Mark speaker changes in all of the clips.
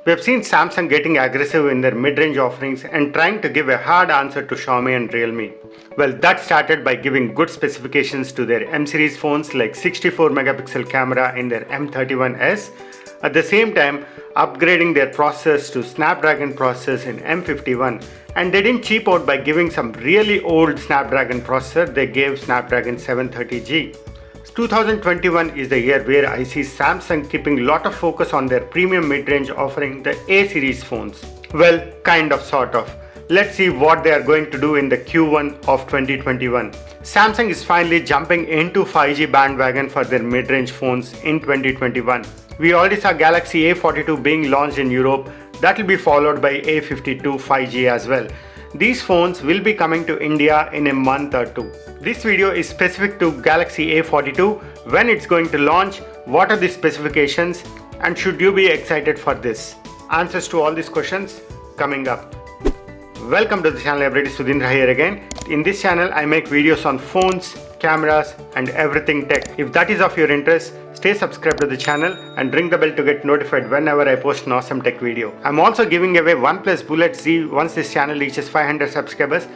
Speaker 1: We have seen Samsung getting aggressive in their mid-range offerings and trying to give a hard answer to Xiaomi and Realme. Well, that started by giving good specifications to their M series phones like 64 megapixel camera in their M31s, at the same time upgrading their processors to Snapdragon processors in M51, and they didn't cheap out by giving some really old Snapdragon processor. They gave Snapdragon 730G. 2021 is the year where I see Samsung keeping a lot of focus on their premium mid-range offering, the A series phones. Well, kind of, sort of. Let's see what they are going to do in the Q1 of 2021. Samsung is finally jumping into 5G bandwagon for their mid-range phones in 2021. We already saw Galaxy A42 being launched in Europe. That will be followed by A52 5G as well. These phones will be coming to India in a month or two. This video is specific to Galaxy A42, when it's going to launch, what are the specifications, and should you be excited for this? Answers to all these questions coming up. Welcome to the channel everybody, Sudhindra here again. In this channel I make videos on phones, cameras and everything tech. If that is of your interest, stay subscribed to the channel and ring the bell to get notified whenever I post an awesome tech video. I'm also giving away OnePlus Bullet Z once this channel reaches 500 subscribers.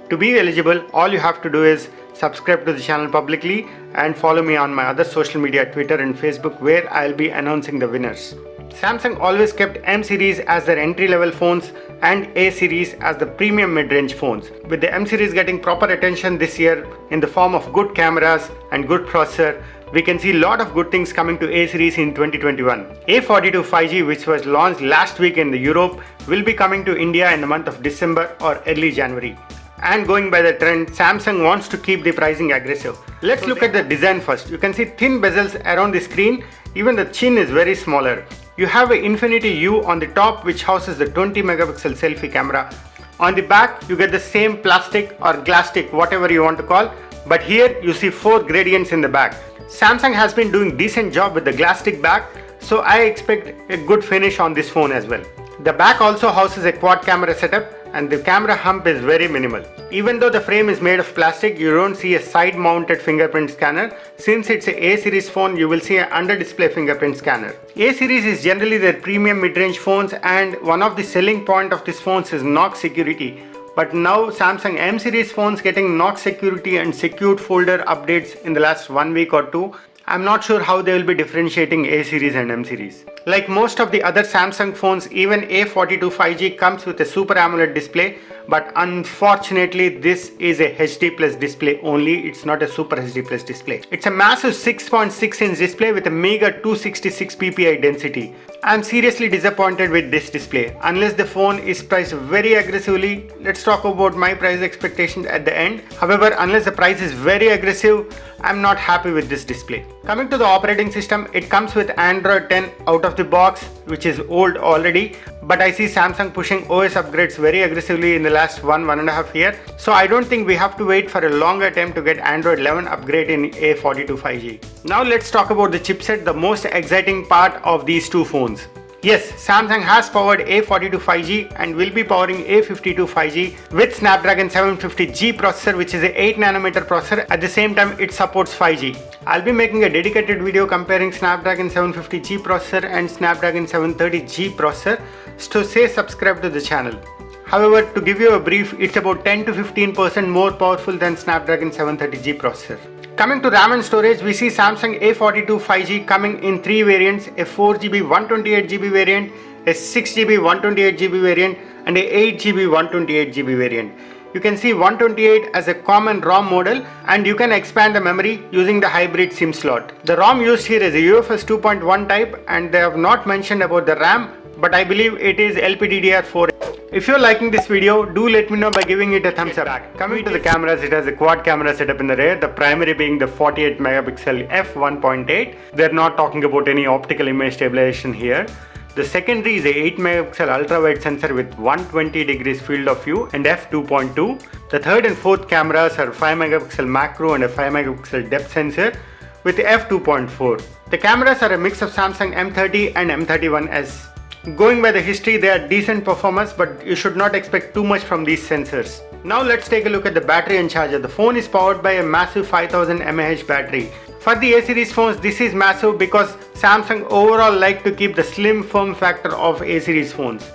Speaker 1: To be eligible, all you have to do is subscribe to the channel publicly and follow me on my other social media, Twitter and Facebook, where I'll be announcing the winners. Samsung always kept M series as their entry-level phones and A series as the premium mid-range phones. With the M series getting proper attention this year in the form of good cameras and good processor, we can see a lot of good things coming to A series in 2021. A42 5G, which was launched last week in Europe, will be coming to India in the month of December or early January. And going by the trend, Samsung wants to keep the pricing aggressive. Let's look at the design first. You can see thin bezels around the screen. Even the chin is very smaller. You have an Infinity U on the top, which houses the 20 megapixel selfie camera. On the back, you get the same plastic or glass stick, whatever you want to call. But here you see 4 gradients in the back. Samsung has been doing decent job with the glass stick back, so I expect a good finish on this phone as well. The back also houses a quad camera setup, and the camera hump is very minimal. Even though the frame is made of plastic, you don't see a side mounted fingerprint scanner. Since it's a A series phone, you will see an under display fingerprint scanner. A series is generally their premium mid-range phones, and one of the selling point of these phones is knock security. But now Samsung M series phones getting knock security and secured folder updates in the last 1 week or two. I'm not sure how they will be differentiating A series and M series. Like most of the other Samsung phones, even A42 5G comes with a Super AMOLED display, but unfortunately this is a HD plus display only. It's not a Super HD plus display. It's a massive 6.6 inch display with a meager 266 ppi density. I'm seriously disappointed with this display. Unless the phone is priced very aggressively, let's talk about my price expectations at the end. However, unless the price is very aggressive, I'm not happy with this display. Coming to the operating system, it comes with Android 10 out of the box, which is old already. But I see Samsung pushing OS upgrades very aggressively in the last 1.5 years. So I don't think we have to wait for a longer time to get Android 11 upgrade in A42 5G. Now let's talk about the chipset, the most exciting part of these two phones. Yes, Samsung has powered A42 5G and will be powering A52 5G with Snapdragon 750G processor, which is a 8nm processor. At the same time, it supports 5G. I'll be making a dedicated video comparing Snapdragon 750G processor and Snapdragon 730G processor, so stay subscribed to the channel. However, to give you a brief, it's about 10 to 15% more powerful than Snapdragon 730G processor. Coming to RAM and storage, we see Samsung A42 5G coming in 3 variants, a 4GB 128GB variant, a 6GB 128GB variant and a 8GB 128GB variant. You can see 128 as a common ROM model, and you can expand the memory using the hybrid SIM slot. The ROM used here is a UFS 2.1 type, and they have not mentioned about the RAM, but I believe it is LPDDR4. If you're liking this video, do let me know by giving it a thumbs up. Coming to the cameras, it has a quad camera setup in the rear, the primary being the 48 megapixel f1.8. They're not talking about any optical image stabilization here. The secondary is a 8 megapixel ultra wide sensor with 120 degrees field of view and f2.2. The third and fourth cameras are 5 megapixel macro and a 5 megapixel depth sensor with f2.4. The cameras are a mix of Samsung M30 and M31s. Going by the history, they are decent performance, but you should not expect too much from these sensors. Now let's take a look at the battery and charger. The phone is powered by a massive 5000 mAh battery. For the A series phones, this is massive because Samsung overall like to keep the slim form factor of A series phones.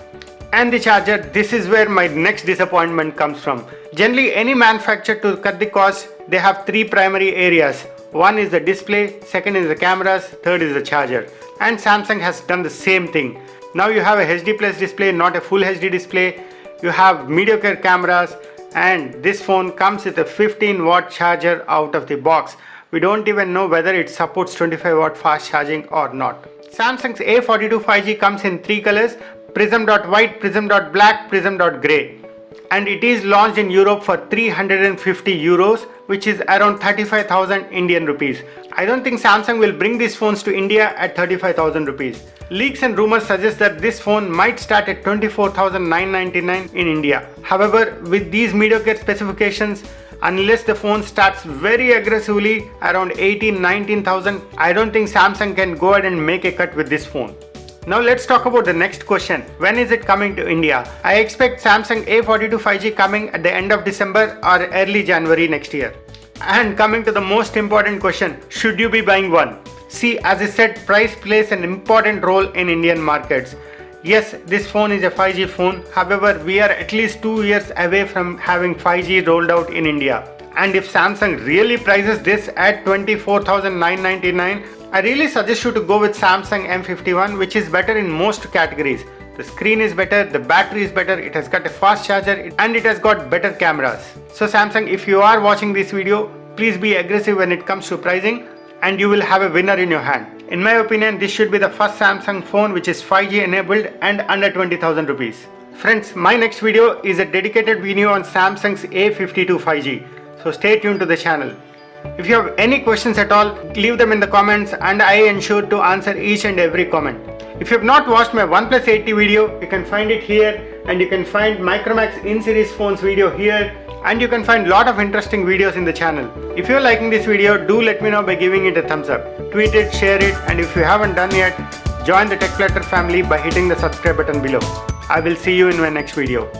Speaker 1: And the charger, this is where my next disappointment comes from. Generally, any manufacturer, to cut the cost, they have three primary areas. One is the display, second is the cameras, third is the charger. And Samsung has done the same thing. Now you have a HD plus display, not a full HD display. You have mediocre cameras, and this phone comes with a 15-watt charger out of the box. We don't even know whether it supports 25-watt fast charging or not. Samsung's A42 5G comes in three colors: Prism.white, Prism.black, Prism.grey. And it is launched in Europe for 350 euros, which is around 35,000 Indian rupees. I don't think Samsung will bring these phones to India at 35,000 rupees. Leaks and rumors suggest that this phone might start at 24,999 in India. However, with these mediocre specifications, unless the phone starts very aggressively around 18,000-19,000, I don't think Samsung can go ahead and make a cut with this phone. Now let's talk about the next question. When is it coming to India? I expect Samsung A42 5G coming at the end of December or early January next year. And coming to the most important question, should you be buying one? See, as I said, price plays an important role in Indian markets. Yes, this phone is a 5G phone. However, we are at least 2 years away from having 5G rolled out in India. And if Samsung really prices this at 24,999, I really suggest you to go with Samsung M51, which is better in most categories. The screen is better, the battery is better, it has got a fast charger, and it has got better cameras. So Samsung, if you are watching this video, please be aggressive when it comes to pricing, and you will have a winner in your hand. In my opinion, this should be the first Samsung phone which is 5G enabled and under 20,000 rupees. Friends, my next video is a dedicated video on Samsung's A52 5G. So stay tuned to the channel. If you have any questions at all, leave them in the comments and I ensure to answer each and every comment. If you have not watched my OnePlus 80 video, you can find it here, and you can find Micromax in-series phones video here, and you can find lot of interesting videos in the channel. If you are liking this video, do let me know by giving it a thumbs up. Tweet it, share it, and if you haven't done yet, join the TechPlatter family by hitting the subscribe button below. I will see you in my next video.